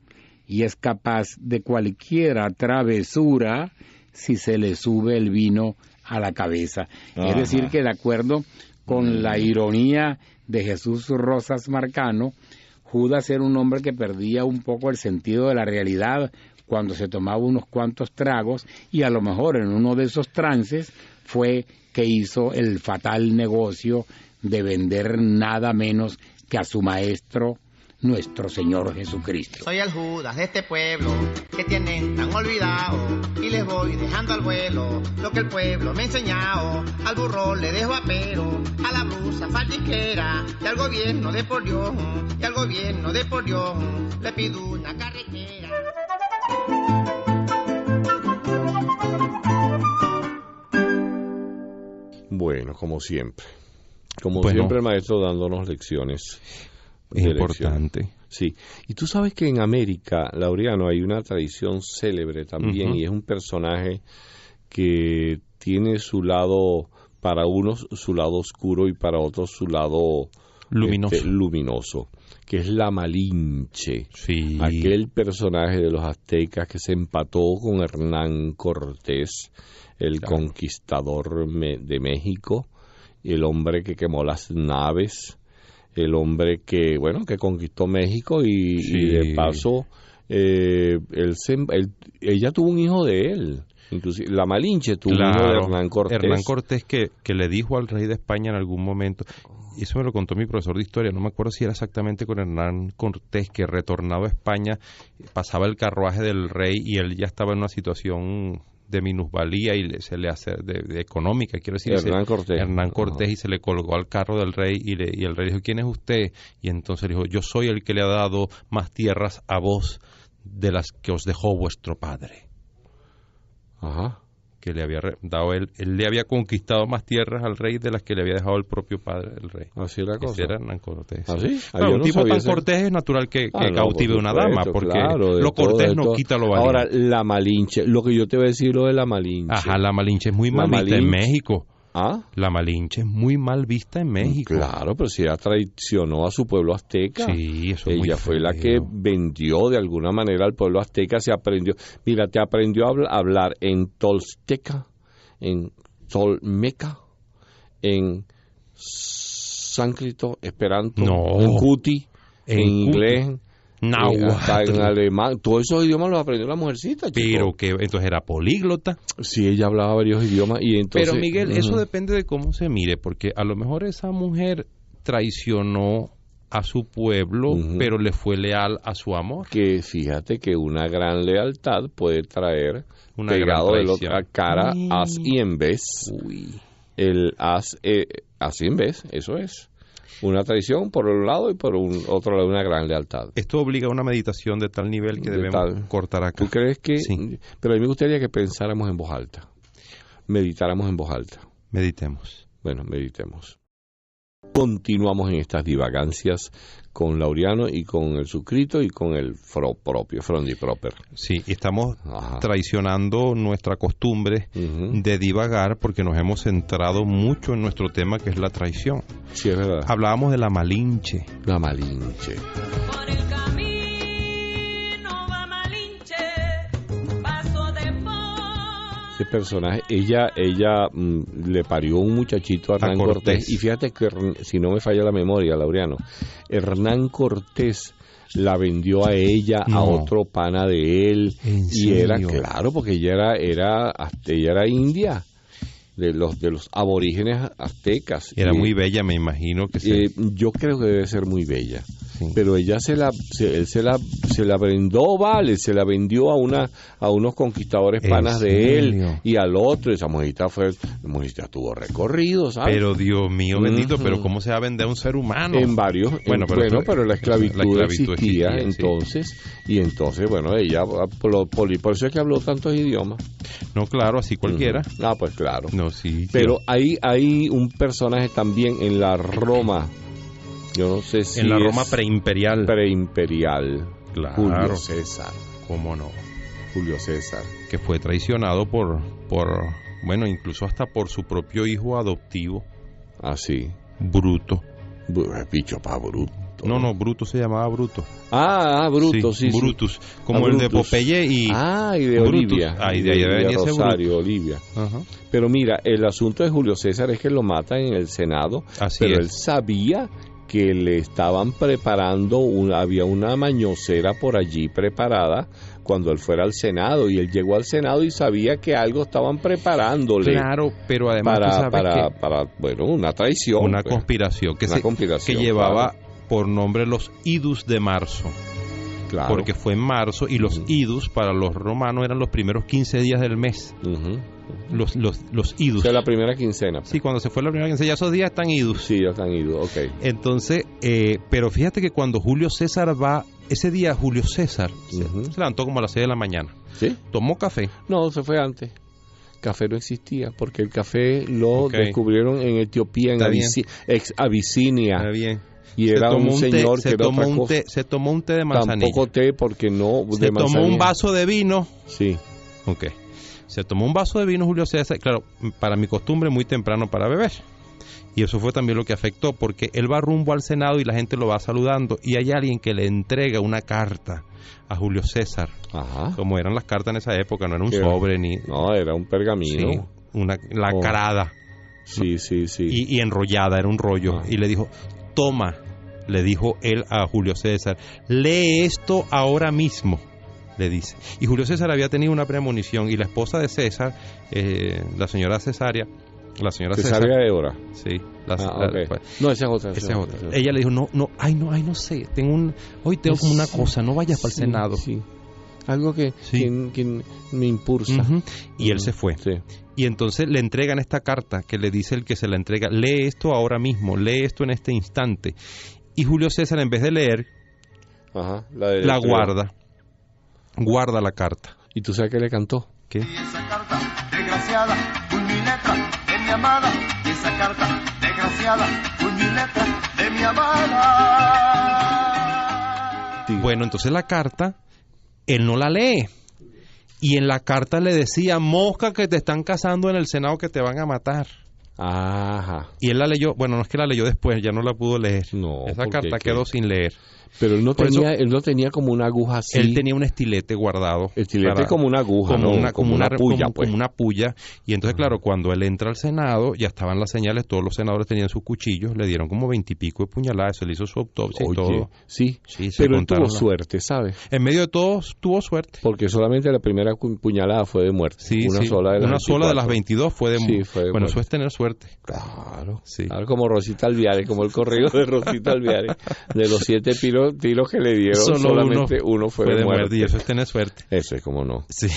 y es capaz de cualquiera travesura si se le sube el vino a la cabeza. Ajá. Es decir, que de acuerdo con la ironía de Jesús Rosas Marcano, Judas era un hombre que perdía un poco el sentido de la realidad cuando se tomaba unos cuantos tragos, y a lo mejor en uno de esos trances fue que hizo el fatal negocio de vender nada menos que a su maestro, nuestro Señor Jesucristo. Soy el Judas de este pueblo que tienen tan olvidado, y les voy dejando al vuelo lo que el pueblo me ha enseñado. Al burro le dejo apero, a la blusa faldiquera, y al gobierno de por Dios, y al gobierno de por Dios le pido una carretera. Bueno, como siempre el maestro dándonos lecciones. Importante. Sí, y tú sabes que en América, Laureano, hay una tradición célebre también, y es un personaje que tiene su lado, para unos su lado oscuro y para otros su lado luminoso, que es la Malinche. Sí. Aquel personaje de los aztecas que se empató con Hernán Cortés, el conquistador de México, el hombre que quemó las naves, el hombre que conquistó México y de paso ella tuvo un hijo de él, inclusive la Malinche tuvo un hijo de Hernán Cortés. Hernán Cortés que le dijo al rey de España en algún momento, y eso me lo contó mi profesor de historia, no me acuerdo si era exactamente con Hernán Cortés, que retornado a España pasaba el carruaje del rey y él ya estaba en una situación de minusvalía y se le hace de económica, quiero decir, Hernán Cortés, y se le colgó al carro del rey y el rey dijo, ¿quién es usted? Y entonces dijo, yo soy el que le ha dado más tierras a vos de las que os dejó vuestro padre. Ajá. Que le había dado él le había conquistado más tierras al rey de las que le había dejado el propio padre del rey. Así era la cosa. Ese era Hernán Cortés. ¿Ah, sí? Bueno, un tipo tan cortés es natural que cautive una dama, porque lo cortés no quita lo valiente. Ahora, la Malinche, lo que yo te voy a decir, lo de la Malinche. Ajá, la Malinche es muy mal vista en México. ¿Ah? La Malinche es muy mal vista en México. Claro, pero si ella traicionó a su pueblo azteca. Sí, eso es muy ella fue la que vendió de alguna manera al pueblo azteca, se aprendió. Mira, te aprendió a hablar en tolteca, en tolmeca, en sánscrito, esperanto, en cuti, en inglés, hasta en alemán. Todos esos idiomas los aprendió la mujercita, chico. Pero que entonces era políglota. Sí, ella hablaba varios idiomas y entonces. Pero Miguel, eso depende de cómo se mire, porque a lo mejor esa mujer traicionó a su pueblo, pero le fue leal a su amor. Que fíjate que una gran lealtad puede traer una pegado de la cara as y en vez. El as y en vez, eso es. Una traición por un lado y por otro lado una gran lealtad. Esto obliga a una meditación de tal nivel que debemos cortar acá. ¿Tú crees que? Sí. Pero a mí me gustaría que pensáramos en voz alta. Meditáramos en voz alta. Meditemos. Bueno, meditemos. Continuamos en estas divagancias con Laureano y con el suscrito y con el propio, Frondi Proper. Sí, estamos traicionando nuestra costumbre de divagar porque nos hemos centrado mucho en nuestro tema, que es la traición. Sí, es verdad. Hablábamos de la Malinche. La Malinche. Por el camino va Malinche, paso de voz. Ese personaje, ella le parió un muchachito a Hernán Cortés. Y fíjate que, si no me falla la memoria, Laureano, Hernán Cortés la vendió a ella, a otro pana de él. Y era, claro, porque ella era india, de los aborígenes aztecas. Era muy bella, me imagino que sí. Yo creo que debe ser muy bella. Sí. Pero ella él se la brindó, vale, se la vendió a unos conquistadores ¿En panas de él serio? y al otro. Esa mujerita tuvo recorrido, ¿sabes? Pero Dios mío bendito, Ujú. pero ¿cómo se va a vender a un ser humano? En varios. Bueno, Pero la esclavitud existía sí. entonces. Y entonces, bueno, ella, por eso es que habló tantos idiomas. No, claro, así cualquiera. Ujú. Ah, pues claro. No, sí. Pero hay un personaje también en la Roma. Yo no sé si en la es Roma preimperial. preimperial. Claro. Julio César. ¿Cómo no? Julio César. Que fue traicionado por bueno, incluso hasta por su propio hijo adoptivo, Así. Bruto. Bicho pa' Bruto. No, Bruto se llamaba Bruto. Bruto, sí. Brutus, como el de Brutus. Popeye y Y de Brutus. Olivia. Y de ahí venía ese Rosario, Olivia. Ajá. Pero mira, el asunto de Julio César es que lo matan en el Senado, Así pero es. él sabía que le estaban preparando, había una mañosera por allí preparada cuando él fuera al Senado, y él llegó al Senado y sabía que algo estaban preparándole. Claro, pero además tú sabes para una traición. una pues. conspiración que Una conspiración, que llevaba claro. por nombre los idus de marzo. Claro. Porque fue en marzo y los idus para los romanos eran los primeros 15 días del mes. Ujú. Los idus. O sea, la primera quincena. Sí, cuando se fue la primera quincena, ya esos días están idus. Sí, ya están ido, ok. Entonces, pero fíjate que cuando Julio César va, ese día Julio César Ujú. se levantó como a las 6 de la mañana, ¿Sí? tomó café. No, se fue antes. Café no existía, porque el café lo Ok. descubrieron en Etiopía, en Está bien. Abisinia. Está bien. Y era un señor que era otra cosa. Se tomó un té de manzanilla. Tampoco té, porque no. Se de tomó manzanilla. un vaso de vino. Sí. Ok. Se tomó un vaso de vino Julio César, claro, para mi costumbre muy temprano para beber. Y eso fue también lo que afectó, porque él va rumbo al Senado y la gente lo va saludando y hay alguien que le entrega una carta a Julio César, Ajá. como eran las cartas en esa época, no era un ¿Qué? sobre ni... No, era un pergamino. Sí, la Oh. carada Sí. y enrollada, era un rollo. Ah. Y le dijo, toma, le dijo él a Julio César, lee esto ahora mismo, le dice. Y Julio César había tenido una premonición y la esposa de César, la señora Cesárea, Cesárea de Hora. sí, Ok. No, esa es otra. esa es otra. Ella le dijo, no sé, hoy tengo como una cosa, no vayas para el Senado. Sí. Algo que me impulsa. Ujú. Y él se fue. Sí. Y entonces le entregan esta carta que le dice el que se la entrega, lee esto ahora mismo, lee esto en este instante. Y Julio César, en vez de leer, Ajá. la guarda la carta. ¿Y tú sabes qué le cantó? ¿Qué? Esa carta desgraciada fue mi letra de mi amada. Esa carta desgraciada fue mi letra de mi amada. Sí. Bueno, entonces la carta, él no la lee. Y en la carta le decía, mosca que te están cazando en el Senado que te van a matar. Ajá. Y él la leyó, bueno, no es que la leyó después, ya no la pudo leer. No, Esa ¿por carta qué? quedó sin leer. Pero él no Por tenía como una aguja así. Él tenía un estilete guardado. El estilete como una aguja, como ¿no? como una puya, como, pues. como una puya. Y entonces, claro, cuando él entra al Senado, ya estaban las señales, todos los senadores tenían sus cuchillos, le dieron como 20 y pico de puñaladas, se le hizo su autopsia y Oye, todo. sí. Sí, se Pero él contaron tuvo suerte, ¿sabes? En medio de todo, tuvo suerte. Porque solamente la primera puñalada fue de muerte. Sí, una sí. sola de las Una sola de 24. las 22 fue de Sí, fue de bueno, muerte. eso es tener suerte. Claro. Sí. Claro, como Rosita Alviare, como el correo de Rosita Alviare. De los 7 tiros que le dieron, Solo solamente uno fue de muerte. y eso es tener suerte. Eso es como no. Sí.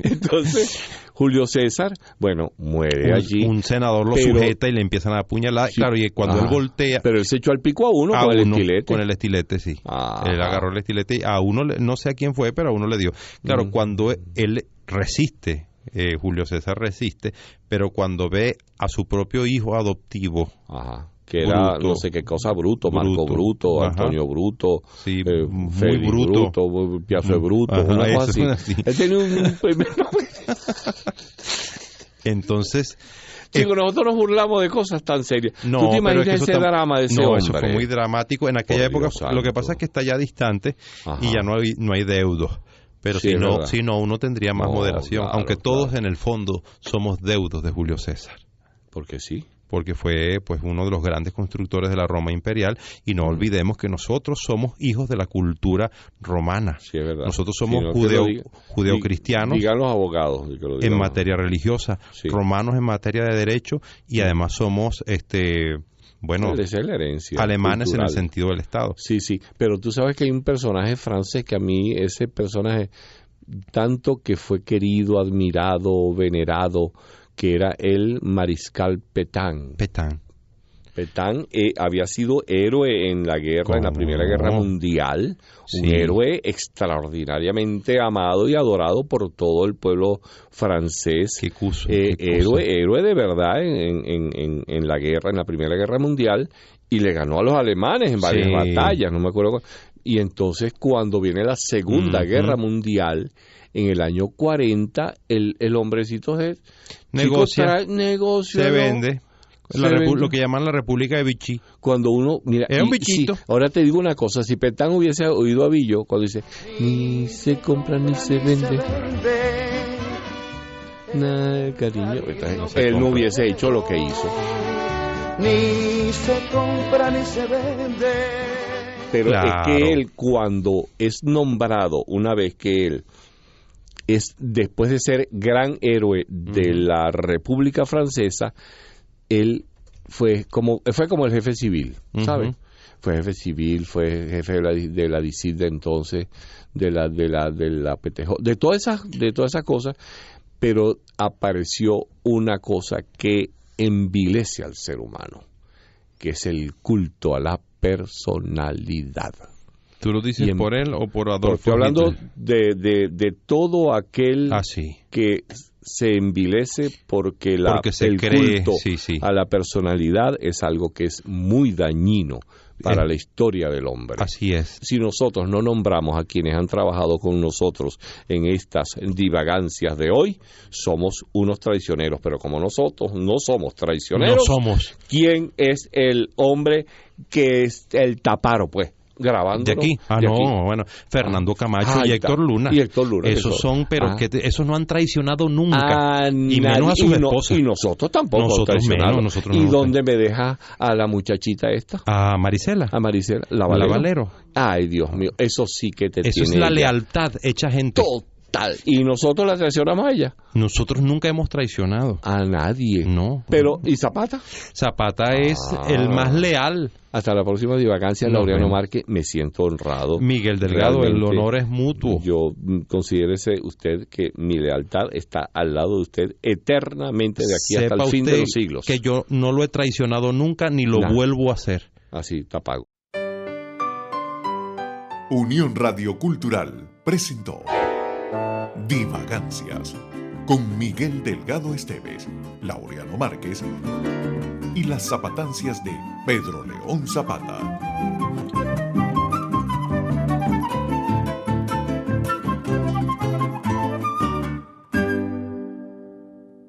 Entonces, Julio César, bueno, muere allí. Un senador lo pero- sujeta y le empiezan a apuñalar. Sí. Claro, y cuando él voltea Pero él se echó al pico a uno a con el uno, estilete. con el estilete, sí. Ajá. Él agarró el estilete y a uno, no sé a quién fue, pero a uno le dio. Claro, cuando él resiste, Julio César resiste, pero cuando ve a su propio hijo adoptivo, Ajá. Que era Bruto. no sé qué cosa, Bruto, Marco Bruto. Bruto, Ajá. Antonio Bruto, Sí, muy Félix bruto. Piazza de Bruto, Ajá, una eso cosa así. es así. Él tenía un entonces... Chico, nosotros nos burlamos de cosas tan serias. No, ¿Tú te pero imaginas es que ese eso drama de ese no, hombre? eso fue muy dramático. En aquella Por época, Dios lo que santo. pasa es que está ya distante Ajá. y ya no hay deudos. Pero Sí, es verdad. si no, uno tendría más No, moderación. claro, aunque todos claro. en el fondo somos deudos de Julio César. Porque sí. Porque fue pues uno de los grandes constructores de la Roma imperial y no olvidemos que nosotros somos hijos de la cultura romana. Sí, es verdad. Nosotros somos Sí, no, que lo diga- judeocristianos Digan los abogados. Que lo digan en los- materia religiosa, Sí. romanos en materia de derecho y además somos Bueno, esa es la herencia alemanes cultural. en el sentido del Estado. Sí, sí, pero tú sabes que hay un personaje francés que a mí, ese personaje, tanto que fue querido, admirado, venerado, que era el mariscal Pétain. Pétain había sido héroe en la guerra, en la Primera Guerra Mundial, un héroe extraordinariamente amado y adorado por todo el pueblo francés. Qué cosa. Héroe de verdad en la guerra, en la Primera Guerra Mundial, y le ganó a los alemanes en varias batallas, no me acuerdo. Y entonces cuando viene la Segunda Guerra Mundial, en el año 40, el hombrecito negocia, se vende. Lo que llaman la República de Vichy. Cuando uno, mira, era un bichito. Sí, ahora te digo una cosa, si Pétain hubiese oído a Villot cuando dice, ni se compra ni se vende, nada, cariño, él no hubiese hecho lo que hizo. Ni se compra ni se vende. Pero Claro. es que él, cuando es nombrado, una vez que él es, después de ser gran héroe de la República Francesa, él fue como el jefe civil, ¿sabes? Fue jefe civil, fue jefe de la DICIT de entonces, de la PTJ, de todas esas cosas, pero apareció una cosa que envilece al ser humano, que es el culto a la personalidad. ¿Tú lo dices por él o por Adolfo Estoy hablando Hitler? de todo aquel que se envilece porque el culto a la personalidad es algo que es muy dañino para la historia del hombre. Así es. Si nosotros no nombramos a quienes han trabajado con nosotros en estas divagancias de hoy, somos unos traicioneros. Pero como nosotros no somos traicioneros, no somos. ¿Quién es el hombre que es el taparo, pues? Grabando de aquí. Bueno, Fernando Camacho y Héctor Luna. Esos son, pero que esos no han traicionado nunca. Y menos a sus esposas. Y nosotros tampoco. Nosotros ¿Y dónde me deja a la muchachita esta? A Marisela. La Valero. Ay, Dios mío, eso sí que te eso tiene. Es la lealtad hecha gente. Total. ¿Y nosotros la traicionamos a ella? Nosotros nunca hemos traicionado. A nadie. No. Pero, ¿y Zapata? Zapata es el más leal. Hasta la próxima divagancia, Laureano Márquez, me siento honrado. Miguel Delgado, realmente, el honor es mutuo. Yo considérese usted que mi lealtad está al lado de usted eternamente de aquí hasta el fin de los siglos. Que yo no lo he traicionado nunca ni lo vuelvo a hacer. Así, tapago. Unión Radio Cultural presentó Divagancias con Miguel Delgado Esteves, Laureano Márquez y las zapatancias de Pedro León Zapata.